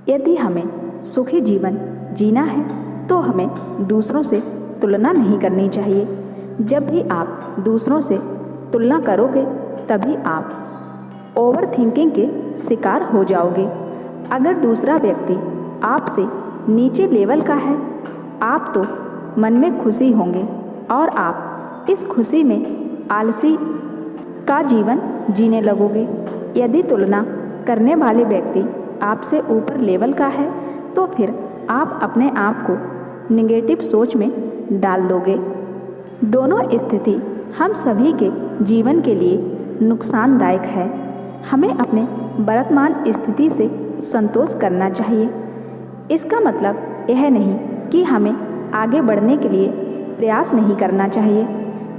यदि हमें सुखी जीवन जीना है तो हमें दूसरों से तुलना नहीं करनी चाहिए। जब भी आप दूसरों से तुलना करोगे तभी आप ओवर थिंकिंग के शिकार हो जाओगे। अगर दूसरा व्यक्ति आपसे नीचे लेवल का है, आप तो मन में खुशी होंगे और आप इस खुशी में आलसी का जीवन जीने लगोगे। यदि तुलना करने वाले व्यक्ति आपसे ऊपर लेवल का है तो फिर आप अपने आप को निगेटिव सोच में डाल दोगे। दोनों स्थिति हम सभी के जीवन के लिए नुकसानदायक है। हमें अपने वर्तमान स्थिति से संतोष करना चाहिए। इसका मतलब यह नहीं कि हमें आगे बढ़ने के लिए प्रयास नहीं करना चाहिए।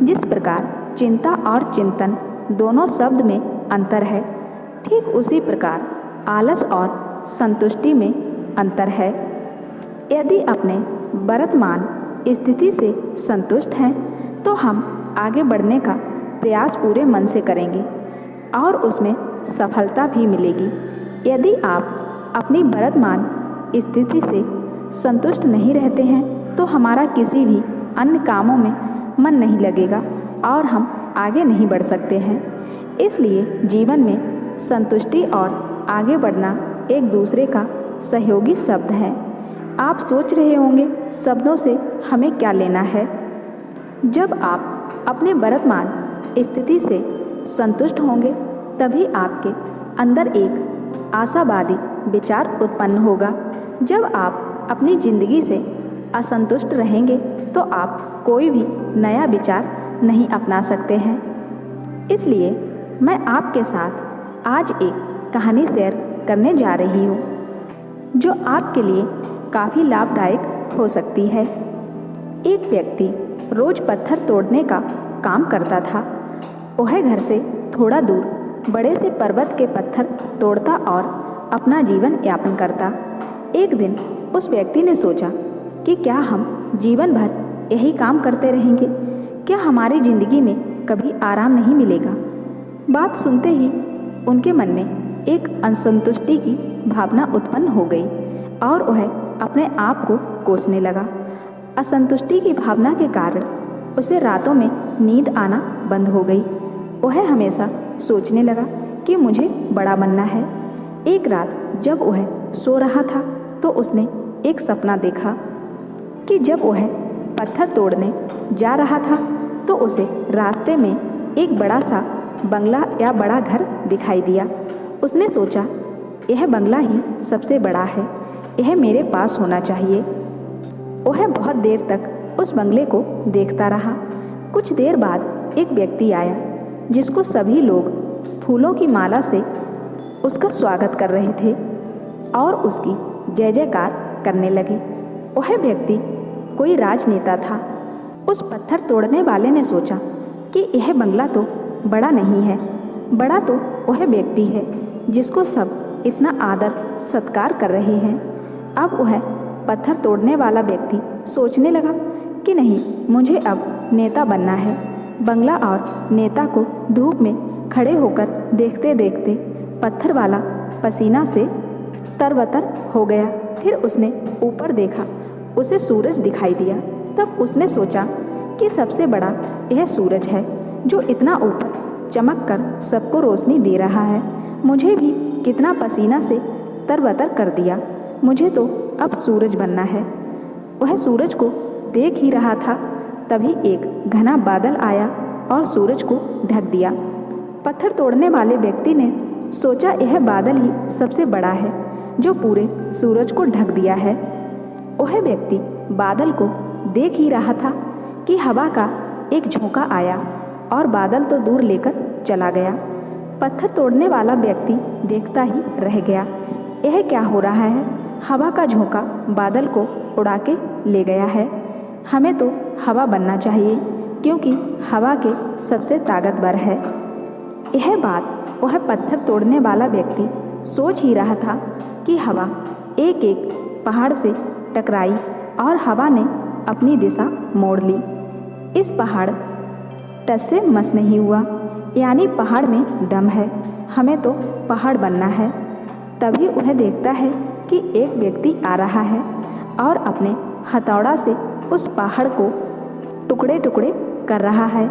जिस प्रकार चिंता और चिंतन दोनों शब्द में अंतर है, ठीक उसी प्रकार आलस और संतुष्टि में अंतर है। यदि अपने वर्तमान स्थिति से संतुष्ट हैं तो हम आगे बढ़ने का प्रयास पूरे मन से करेंगे और उसमें सफलता भी मिलेगी। यदि आप अपनी वर्तमान स्थिति से संतुष्ट नहीं रहते हैं तो हमारा किसी भी अन्य कामों में मन नहीं लगेगा और हम आगे नहीं बढ़ सकते हैं। इसलिए जीवन में संतुष्टि और आगे बढ़ना एक दूसरे का सहयोगी शब्द है। आप सोच रहे होंगे शब्दों से हमें क्या लेना है। जब आप अपने वर्तमान स्थिति से संतुष्ट होंगे तभी आपके अंदर एक आशावादी विचार उत्पन्न होगा। जब आप अपनी ज़िंदगी से असंतुष्ट रहेंगे तो आप कोई भी नया विचार नहीं अपना सकते हैं। इसलिए मैं आपके साथ आज एक कहानी शेयर करने जा रही हूँ जो आपके लिए काफ़ी लाभदायक हो सकती है। एक व्यक्ति रोज़ पत्थर तोड़ने का काम करता था। वह घर से थोड़ा दूर बड़े से पर्वत के पत्थर तोड़ता और अपना जीवन यापन करता। एक दिन उस व्यक्ति ने सोचा कि क्या हम जीवन भर यही काम करते रहेंगे? क्या हमारी ज़िंदगी में कभी आराम नहीं मिलेगा? बात सुनते ही उनके मन में एक असंतुष्टि की भावना उत्पन्न हो गई और वह अपने आप को कोसने लगा। असंतुष्टि की भावना के कारण उसे रातों में नींद आना बंद हो गई। वह हमेशा सोचने लगा कि मुझे बड़ा बनना है। एक रात जब वह सो रहा था तो उसने एक सपना देखा कि जब वह पत्थर तोड़ने जा रहा था तो उसे रास्ते में एक बड़ा सा बंगला या बड़ा घर दिखाई दिया। उसने सोचा यह बंगला ही सबसे बड़ा है, यह मेरे पास होना चाहिए। वह बहुत देर तक उस बंगले को देखता रहा। कुछ देर बाद एक व्यक्ति आया जिसको सभी लोग फूलों की माला से उसका स्वागत कर रहे थे और उसकी जय जयकार करने लगे। वह व्यक्ति कोई राजनेता था। उस पत्थर तोड़ने वाले ने सोचा कि यह बंगला तो बड़ा नहीं है, बड़ा तो वह व्यक्ति है जिसको सब इतना आदर सत्कार कर रहे हैं। अब वह पत्थर तोड़ने वाला व्यक्ति सोचने लगा कि नहीं, मुझे अब नेता बनना है। बंगला और नेता को धूप में खड़े होकर देखते देखते पत्थर वाला पसीना से तरबतर हो गया। फिर उसने ऊपर देखा, उसे सूरज दिखाई दिया। तब उसने सोचा कि सबसे बड़ा यह सूरज है जो इतना ऊपर चमक कर सबको रोशनी दे रहा है। मुझे भी कितना पसीना से तरबतर कर दिया, मुझे तो अब सूरज बनना है। वह सूरज को देख ही रहा था, तभी एक घना बादल आया और सूरज को ढक दिया। पत्थर तोड़ने वाले व्यक्ति ने सोचा यह बादल ही सबसे बड़ा है जो पूरे सूरज को ढक दिया है। वह व्यक्ति बादल को देख ही रहा था कि हवा का एक झोंका आया और बादल तो दूर लेकर चला गया। पत्थर तोड़ने वाला व्यक्ति देखता ही रह गया। यह क्या हो रहा है? हवा का झोंका बादल को उड़ा के ले गया है। हमें तो हवा बनना चाहिए क्योंकि हवा के सबसे ताकतवर है। यह बात वह पत्थर तोड़ने वाला व्यक्ति सोच ही रहा था कि हवा एक एक पहाड़ से टकराई और हवा ने अपनी दिशा मोड़ ली। इस पहाड़ टस से मस नहीं हुआ, यानी पहाड़ में दम है। हमें तो पहाड़ बनना है। तभी वह देखता है कि एक व्यक्ति आ रहा है और अपने हथौड़ा से उस पहाड़ को टुकड़े टुकड़े कर रहा है।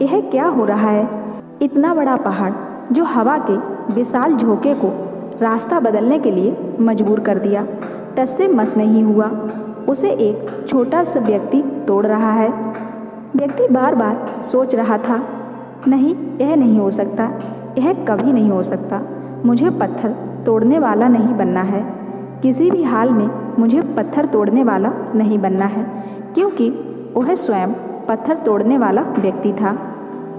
यह क्या हो रहा है? इतना बड़ा पहाड़ जो हवा के विशाल झोंके को रास्ता बदलने के लिए मजबूर कर दिया, टस से मस नहीं हुआ। उसे एक छोटा सा व्यक्ति तोड़ रहा है। व्यक्ति बार बार सोच रहा था, नहीं, यह नहीं हो सकता, यह कभी नहीं हो सकता। मुझे पत्थर तोड़ने वाला नहीं बनना है। किसी भी हाल में मुझे पत्थर तोड़ने वाला नहीं बनना है, क्योंकि वह स्वयं पत्थर तोड़ने वाला व्यक्ति था।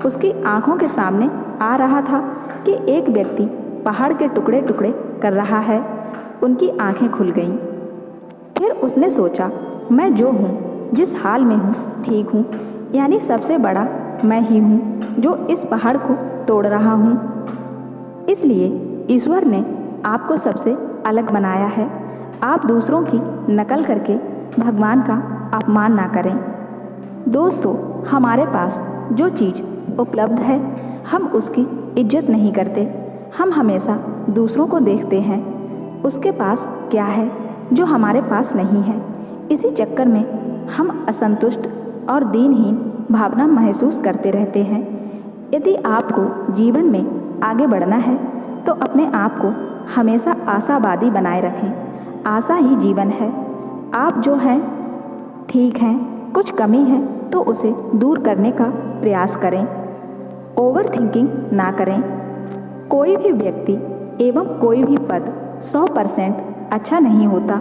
उसकी आंखों के सामने आ रहा था कि एक व्यक्ति पहाड़ के टुकड़े टुकड़े कर रहा है। उनकी आंखें खुल गईं। फिर उसने सोचा, मैं जो हूँ, जिस हाल में हूँ, ठीक हूँ, यानी सबसे बड़ा मैं ही हूँ जो इस पहाड़ को तोड़ रहा हूँ। इसलिए ईश्वर ने आपको सबसे अलग बनाया है। आप दूसरों की नकल करके भगवान का अपमान ना करें। दोस्तों, हमारे पास जो चीज़ उपलब्ध है, हम उसकी इज्जत नहीं करते। हम हमेशा दूसरों को देखते हैं, उसके पास क्या है जो हमारे पास नहीं है। इसी चक्कर में हम असंतुष्ट और दीनहीन भावना महसूस करते रहते हैं। यदि आपको जीवन में आगे बढ़ना है तो अपने आप को हमेशा आशावादी बनाए रखें। आशा ही जीवन है। आप जो हैं ठीक हैं, कुछ कमी है तो उसे दूर करने का प्रयास करें। ओवर थिंकिंग ना करें। कोई भी व्यक्ति एवं कोई भी पद 100% अच्छा नहीं होता।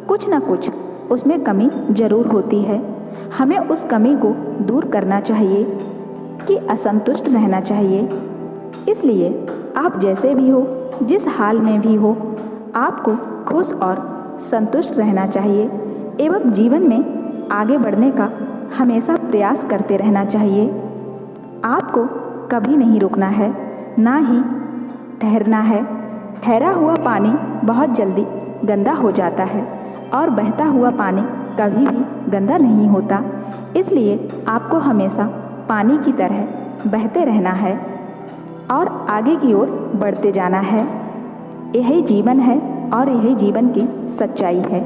कुछ ना कुछ उसमें कमी जरूर होती है। हमें उस कमी को दूर करना चाहिए कि असंतुष्ट रहना चाहिए। इसलिए आप जैसे भी हो, जिस हाल में भी हो, आपको खुश और संतुष्ट रहना चाहिए एवं जीवन में आगे बढ़ने का हमेशा प्रयास करते रहना चाहिए। आपको कभी नहीं रुकना है, ना ही ठहरना है। ठहरा हुआ पानी बहुत जल्दी गंदा हो जाता है और बहता हुआ पानी कभी भी गंदा नहीं होता। इसलिए आपको हमेशा पानी की तरह बहते रहना है और आगे की ओर बढ़ते जाना है। यही जीवन है और यही जीवन की सच्चाई है।